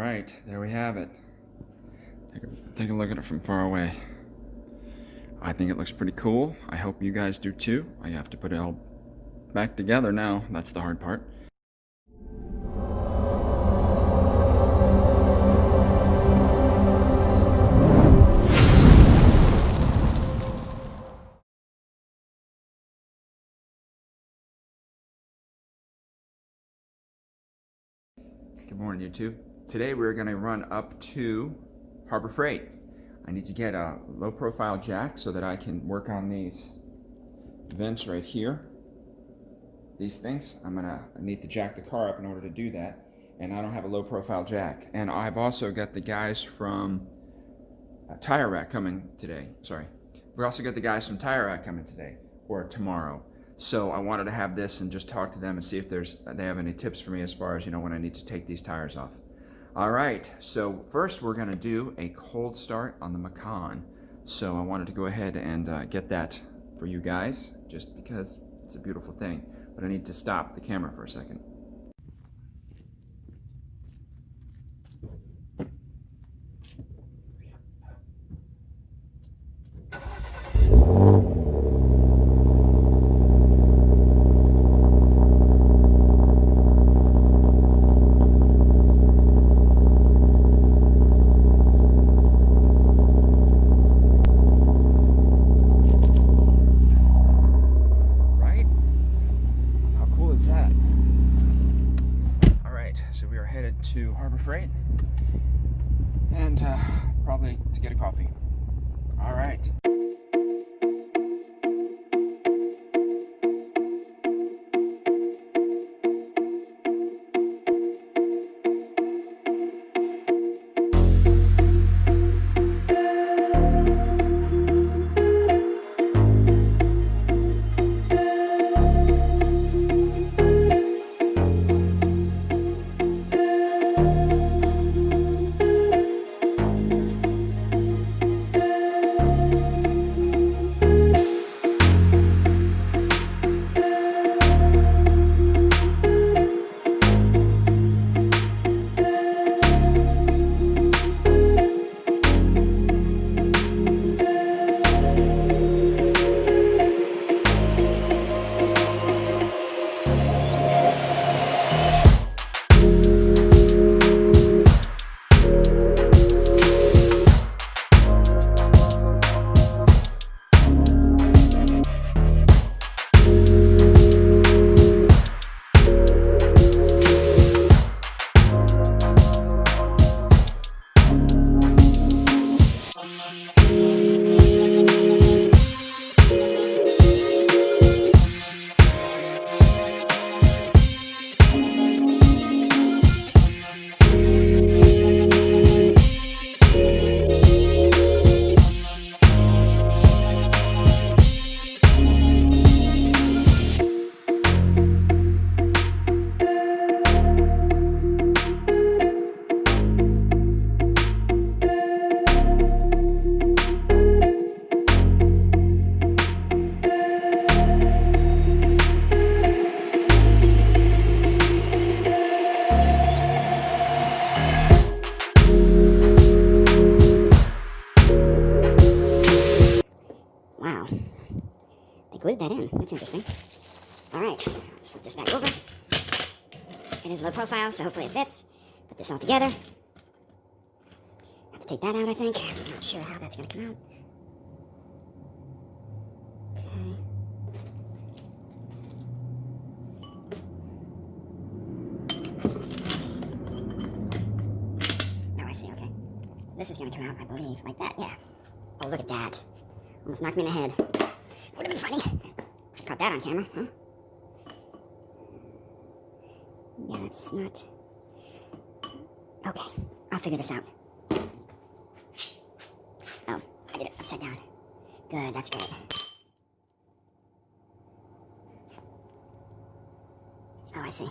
right, there we have it. Take a look at it from far away. I think it looks pretty cool. I hope you guys do too. I have to put it all back together now. That's the hard part. Good morning, YouTube. Today we're going to run up to Harbor Freight. I need to get a low profile jack so that I can work on these vents right here. These things, I'm going to need to jack the car up in order to do that. And I don't have a low profile jack. And I've also got the guys from Tire Rack coming today. Sorry. We also got the guys from Tire Rack coming today or tomorrow. So I wanted to have this and just talk to them and see if they have any tips for me as far as, when I need to take these tires off. All right, so first we're gonna do a cold start on the Macan. So I wanted to go ahead and get that for you guys, just because it's a beautiful thing. But I need to stop the camera for a second. To Harbor Freight and probably to get a coffee. All right. Wow, they glued that in. That's interesting. All right, let's flip this back over. It is low profile, so hopefully it fits. Put this all together. Have to take that out, I think. I'm not sure how that's going to come out. Okay. Oh, I see, okay. This is going to come out, I believe, like that, yeah. Oh, look at that. Almost knocked me in the head. Would have been funny. Caught that on camera, huh? Yeah, that's not... Okay, I'll figure this out. Oh, I did it upside down. Good, that's great. Oh, I see.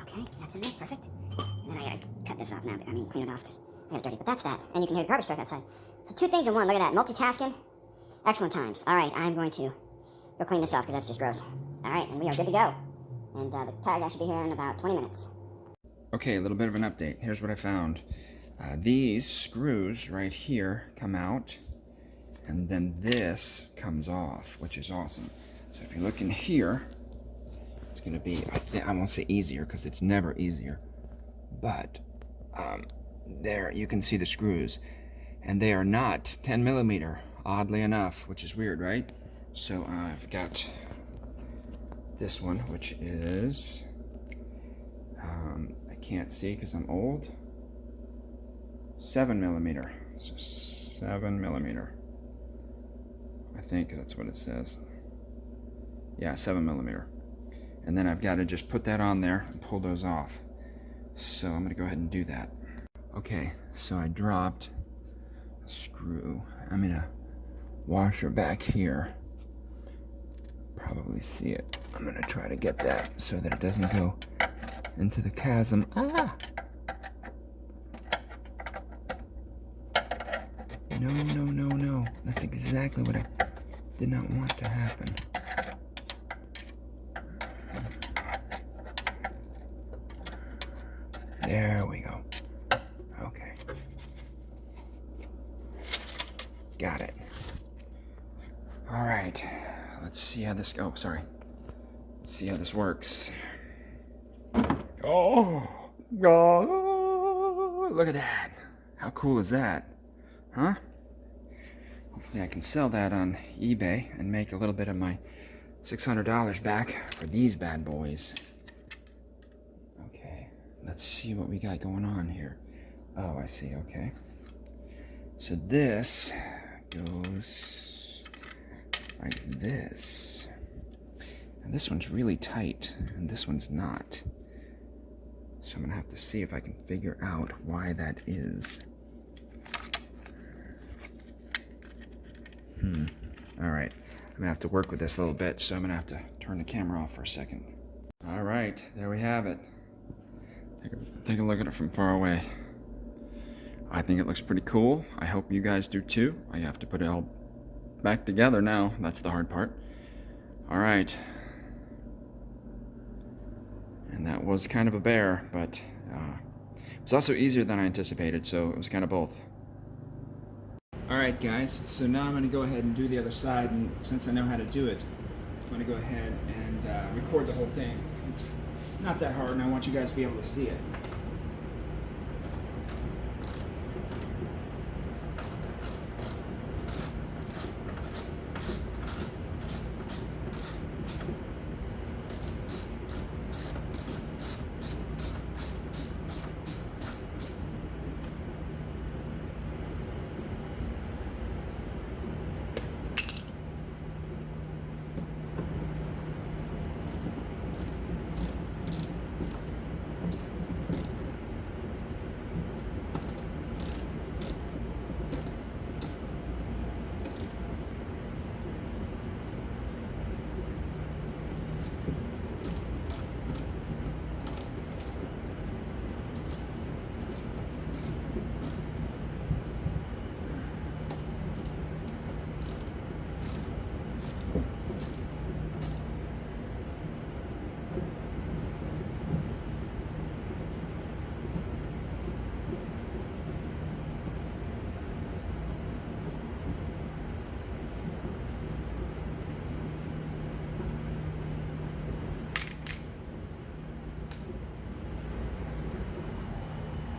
Okay, that's in there, perfect. And then I gotta cut this off now, clean it off, because I got it dirty. But that's that, and you can hear the garbage truck outside. So 2 things in 1, look at that, multitasking. Excellent times. All right, I'm going to go clean this off, because that's just gross. All right, and we are good to go. And the tire guy should be here in about 20 minutes. Okay, a little bit of an update. Here's what I found. These screws right here come out, and then this comes off, which is awesome. So if you look in here, it's going to be, I won't say easier because it's never easier, but there you can see the screws, and they are not 10 millimeter, oddly enough, which is weird, right? So I've got this one, which is, I can't see because I'm old, 7 millimeter. So 7 millimeter. I think that's what it says. Yeah, 7 millimeter. And then I've got to just put that on there and pull those off. So I'm going to go ahead and do that. Okay, so I dropped a screw. I'm in a washer back here. Probably see it. I'm going to try to get that so that it doesn't go into the chasm. Ah! No, no, no, no. That's exactly what I did not want to happen. There we go. Okay. Got it. All right. Let's see how this goes. Oh, sorry. Let's see how this works. Oh, look at that. How cool is that? Huh? Hopefully I can sell that on eBay and make a little bit of my $600 back for these bad boys. Okay, let's see what we got going on here. Oh, I see, okay. So this goes like this. And this one's really tight, and this one's not. So I'm gonna have to see if I can figure out why that is. All right, I'm gonna have to work with this a little bit, so I'm gonna have to turn the camera off for a second. All right, there we have it. Take a look at it from far away. I think it looks pretty cool. I hope you guys do too. I have to put it all back together now. That's the hard part. All right. And that was kind of a bear, but it was also easier than I anticipated, so it was kind of both. Alright guys, so now I'm going to go ahead and do the other side, and since I know how to do it, I'm going to go ahead and record the whole thing, because it's not that hard and I want you guys to be able to see it.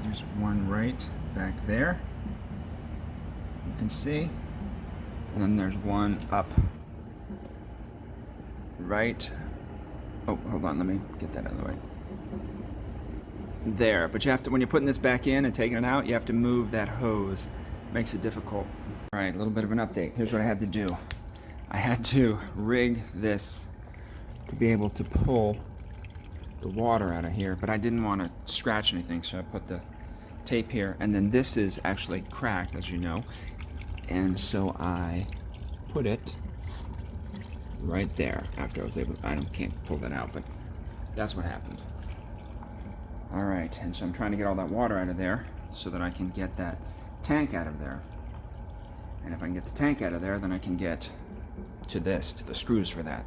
There's one right back there, you can see, and then there's one up right. Oh, hold on, let me get that out of the way. There, but you have to, when you're putting this back in and taking it out, you have to move that hose. Makes it difficult. All right, a little bit of an update. Here's what I had to do. I had to rig this to be able to pull the water out of here, but I didn't want to scratch anything, so I put the tape here, and then this is actually cracked, as you know, and so I put it right there after I was able to, can't pull that out, but that's what happened. All right, and so I'm trying to get all that water out of there so that I can get that tank out of there. And if I can get the tank out of there, then I can get to this, to the screws for that.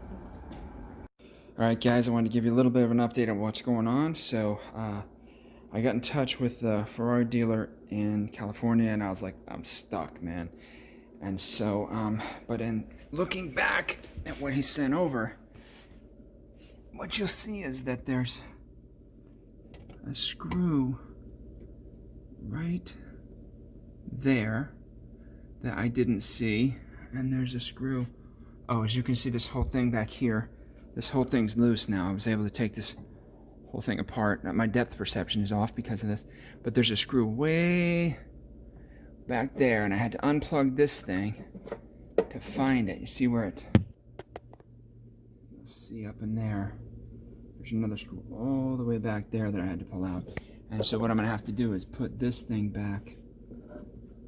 All right, guys, I wanted to give you a little bit of an update on what's going on. So I got in touch with the Ferrari dealer in California, and I was like, I'm stuck, man. And so, but in looking back at what he sent over, what you'll see is that there's a screw right there that I didn't see, and there's a screw. Oh, as you can see, this whole thing back here, this whole thing's loose now. I was able to take this whole thing apart. Now, my depth perception is off because of this, but there's a screw way back there, and I had to unplug this thing to find it. You see where it, see up in there, there's another screw all the way back there that I had to pull out. And so what I'm gonna have to do is put this thing back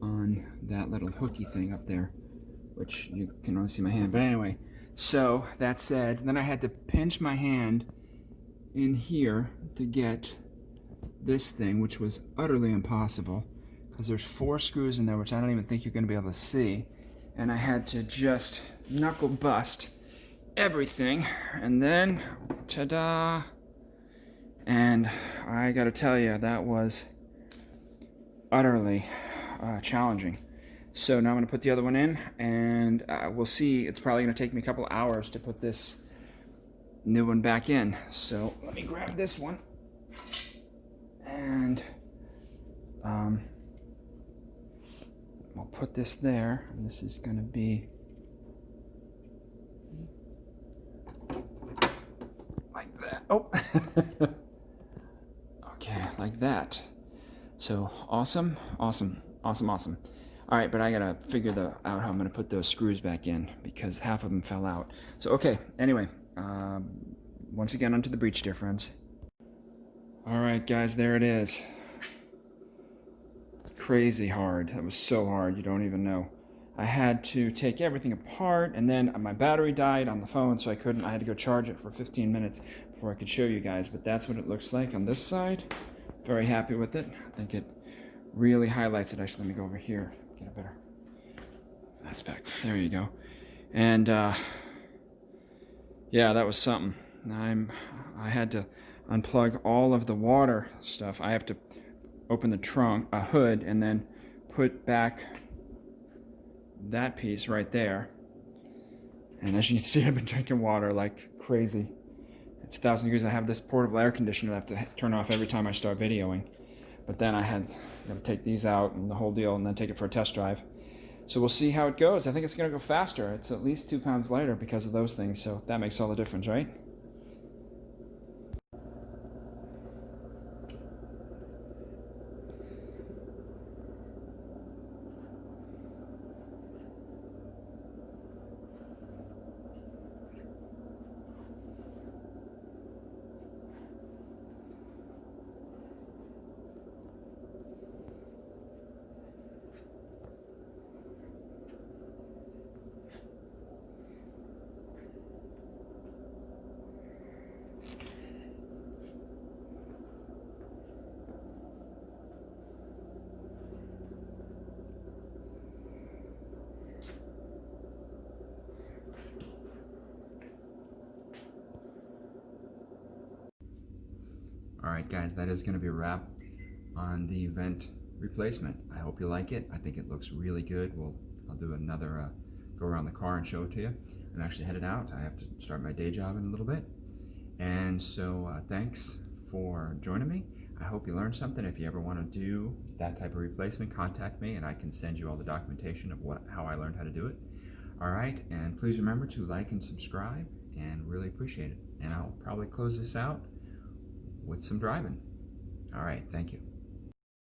on that little hooky thing up there, which you can only see my hand. But anyway, so that said, then I had to pinch my hand in here to get this thing, which was utterly impossible because there's 4 screws in there, which I don't even think you're going to be able to see. And I had to just knuckle bust everything, and then ta-da! And I got to tell you, that was utterly challenging. So now I'm going to put the other one in, and we'll see. It's probably going to take me a couple hours to put this new one back in. So let me grab this one, and I'll put this there. And this is going to be like that. Oh, okay, like that. So awesome, awesome, awesome, awesome. All right, but I gotta figure out how I'm gonna put those screws back in because half of them fell out. So okay, anyway, once again onto the breech, dear friends. All right, guys, there it is. Crazy hard. That was so hard, you don't even know. I had to take everything apart, and then my battery died on the phone, so I had to go charge it for 15 minutes before I could show you guys. But that's what it looks like on this side. Very happy with it. I think it really highlights it. Actually, let me go over here. Get a better aspect. There you go. And yeah, that was something. I had to unplug all of the water stuff. I have to open the trunk, hood, and then put back that piece right there. And as you can see, I've been drinking water like crazy. It's 1,000 degrees. I have this portable air conditioner that I have to turn off every time I start videoing. But then I had to take these out and the whole deal, and then take it for a test drive. So we'll see how it goes. I think it's going to go faster. It's at least 2 pounds lighter because of those things, so that makes all the difference, right? Alright guys, that is going to be a wrap on the vent replacement. I hope you like it. I think it looks really good. I'll do another go around the car and show it to you. I'm actually headed out. I have to start my day job in a little bit. And so thanks for joining me. I hope you learned something. If you ever want to do that type of replacement, contact me and I can send you all the documentation of how I learned how to do it. Alright, and please remember to like and subscribe, and really appreciate it. And I'll probably close this out with some driving. All right, thank you.